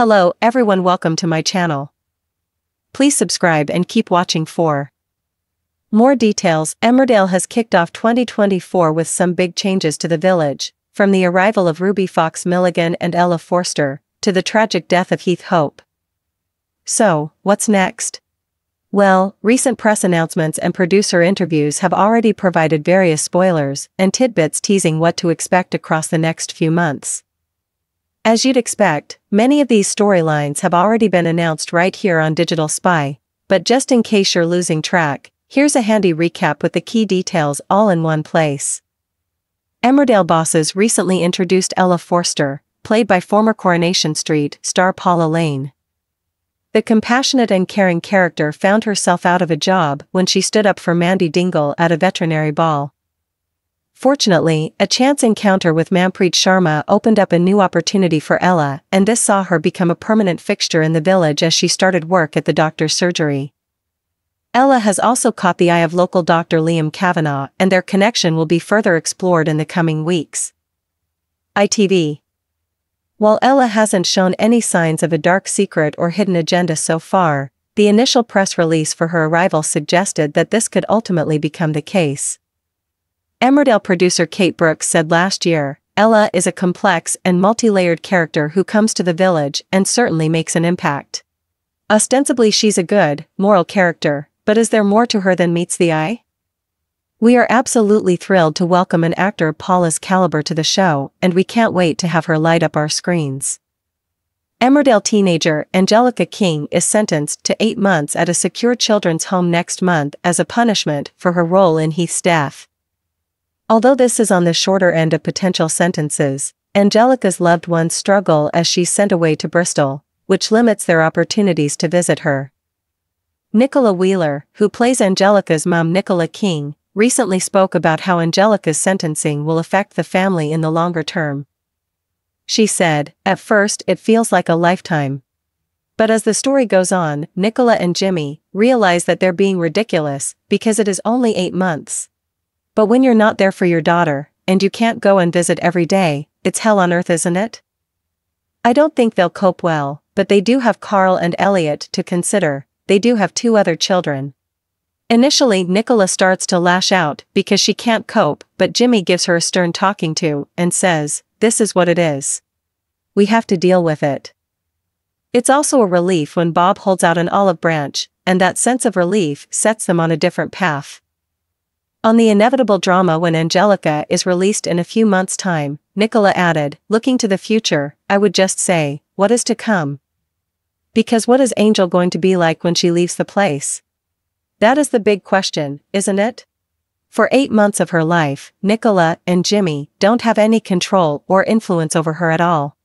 Hello everyone, welcome to my channel. Please subscribe and keep watching for more details. Emmerdale has kicked off 2024 with some big changes to the village, from the arrival of Ruby Fox Milligan and Ella Forster, to the tragic death of Heath Hope. So, what's next? Well, recent press announcements and producer interviews have already provided various spoilers and tidbits teasing what to expect across the next few months. As you'd expect, many of these storylines have already been announced right here on Digital Spy, but just in case you're losing track, here's a handy recap with the key details all in one place. Emmerdale bosses recently introduced Ella Forster, played by former Coronation Street star Paula Lane. The compassionate and caring character found herself out of a job when she stood up for Mandy Dingle at a veterinary ball. Fortunately, a chance encounter with Manpreet Sharma opened up a new opportunity for Ella, and this saw her become a permanent fixture in the village as she started work at the doctor's surgery. Ella has also caught the eye of local Dr. Liam Kavanagh, and their connection will be further explored in the coming weeks. ITV. While Ella hasn't shown any signs of a dark secret or hidden agenda so far, the initial press release for her arrival suggested that this could ultimately become the case. Emmerdale producer Kate Brooks said last year, "Ella is a complex and multi-layered character who comes to the village and certainly makes an impact. Ostensibly she's a good, moral character, but is there more to her than meets the eye? We are absolutely thrilled to welcome an actor of Paula's caliber to the show, and we can't wait to have her light up our screens." Emmerdale teenager Angelica King is sentenced to 8 months at a secure children's home next month as a punishment for her role in Heath's death. Although this is on the shorter end of potential sentences, Angelica's loved ones struggle as she's sent away to Bristol, which limits their opportunities to visit her. Nicola Wheeler, who plays Angelica's mom Nicola King, recently spoke about how Angelica's sentencing will affect the family in the longer term. She said, "At first it feels like a lifetime. But as the story goes on, Nicola and Jimmy realize that they're being ridiculous because it is only 8 months. But when you're not there for your daughter, and you can't go and visit every day, it's hell on earth, isn't it? I don't think they'll cope well, but they do have Carl and Elliot to consider. They do have 2 other children." Initially, Nicola starts to lash out because she can't cope, but Jimmy gives her a stern talking to and says, "This is what it is. We have to deal with it." It's also a relief when Bob holds out an olive branch, and that sense of relief sets them on a different path. On the inevitable drama when Angelica is released in a few months' time, Nicola added, "Looking to the future, I would just say, what is to come? Because what is Angel going to be like when she leaves the place? That is the big question, isn't it? For 8 months of her life, Nicola and Jimmy don't have any control or influence over her at all.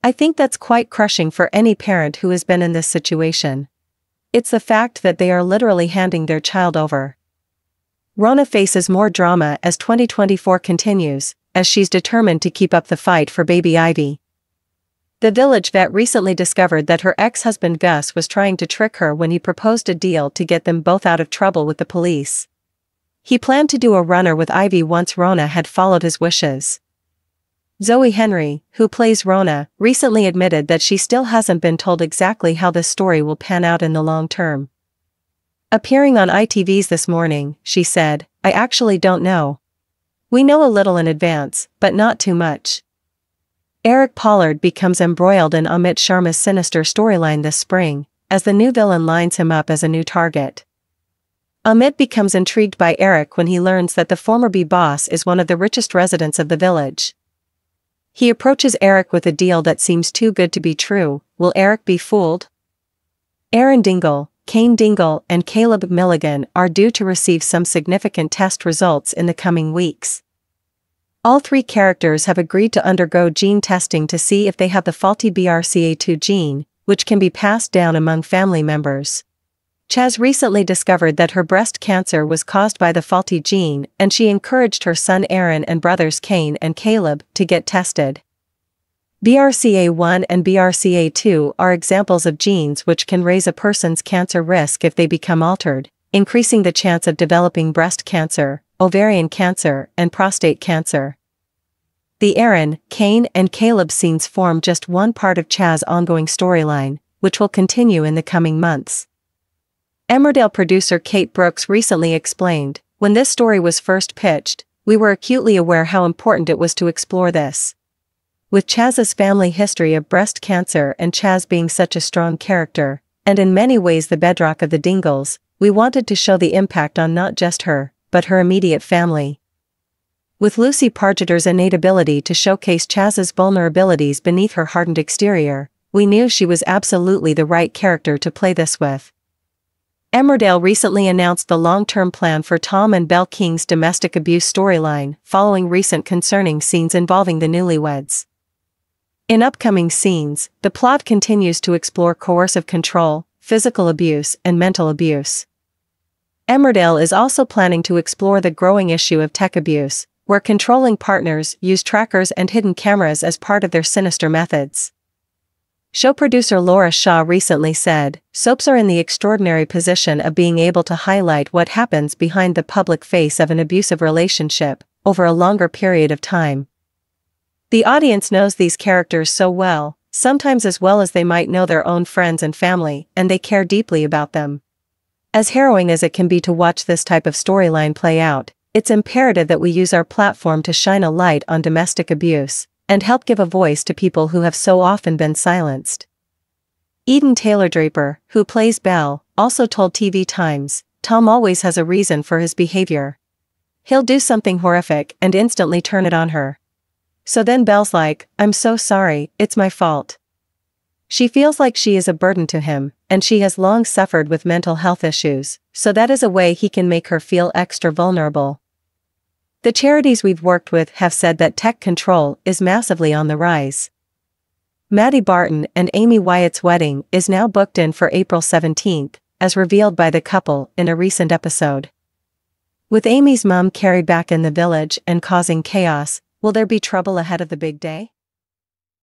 I think that's quite crushing for any parent who has been in this situation. It's the fact that they are literally handing their child over." Rona faces more drama as 2024 continues, as she's determined to keep up the fight for baby Ivy. The village vet recently discovered that her ex-husband Gus was trying to trick her when he proposed a deal to get them both out of trouble with the police. He planned to do a runner with Ivy once Rona had followed his wishes. Zoe Henry, who plays Rona, recently admitted that she still hasn't been told exactly how this story will pan out in the long term. Appearing on ITV's This Morning, she said, "I actually don't know. We know a little in advance, but not too much." Eric Pollard becomes embroiled in Amit Sharma's sinister storyline this spring, as the new villain lines him up as a new target. Amit becomes intrigued by Eric when he learns that the former bee boss is one of the richest residents of the village. He approaches Eric with a deal that seems too good to be true. Will Eric be fooled? Aaron Dingle, Kane Dingle and Caleb Milligan are due to receive some significant test results in the coming weeks. All 3 characters have agreed to undergo gene testing to see if they have the faulty BRCA2 gene, which can be passed down among family members. Chaz recently discovered that her breast cancer was caused by the faulty gene, and she encouraged her son Aaron and brothers Kane and Caleb to get tested. BRCA1 and BRCA2 are examples of genes which can raise a person's cancer risk if they become altered, increasing the chance of developing breast cancer, ovarian cancer, and prostate cancer. The Aaron, Cain and Caleb scenes form just one part of Chaz's ongoing storyline, which will continue in the coming months. Emmerdale producer Kate Brooks recently explained, "When this story was first pitched, we were acutely aware how important it was to explore this. With Chaz's family history of breast cancer and Chaz being such a strong character, and in many ways the bedrock of the Dingles, we wanted to show the impact on not just her, but her immediate family." With Lucy Pargeter's innate ability to showcase Chaz's vulnerabilities beneath her hardened exterior, we knew she was absolutely the right character to play this with. Emmerdale recently announced the long-term plan for Tom and Belle King's domestic abuse storyline, following recent concerning scenes involving the newlyweds. In upcoming scenes, the plot continues to explore coercive control, physical abuse, and mental abuse. Emmerdale is also planning to explore the growing issue of tech abuse, where controlling partners use trackers and hidden cameras as part of their sinister methods. Show producer Laura Shaw recently said, "Soaps are in the extraordinary position of being able to highlight what happens behind the public face of an abusive relationship, over a longer period of time. The audience knows these characters so well, sometimes as well as they might know their own friends and family, and they care deeply about them. As harrowing as it can be to watch this type of storyline play out, it's imperative that we use our platform to shine a light on domestic abuse, and help give a voice to people who have so often been silenced." Eden Taylor-Draper, who plays Belle, also told TV Times, "Tom always has a reason for his behavior. He'll do something horrific and instantly turn it on her. So then Belle's like, 'I'm so sorry, it's my fault.' She feels like she is a burden to him, and she has long suffered with mental health issues, so that is a way he can make her feel extra vulnerable." The charities we've worked with have said that tech control is massively on the rise. Maddie Barton and Amy Wyatt's wedding is now booked in for April 17th, as revealed by the couple in a recent episode. With Amy's mum Carrie back in the village and causing chaos, will there be trouble ahead of the big day?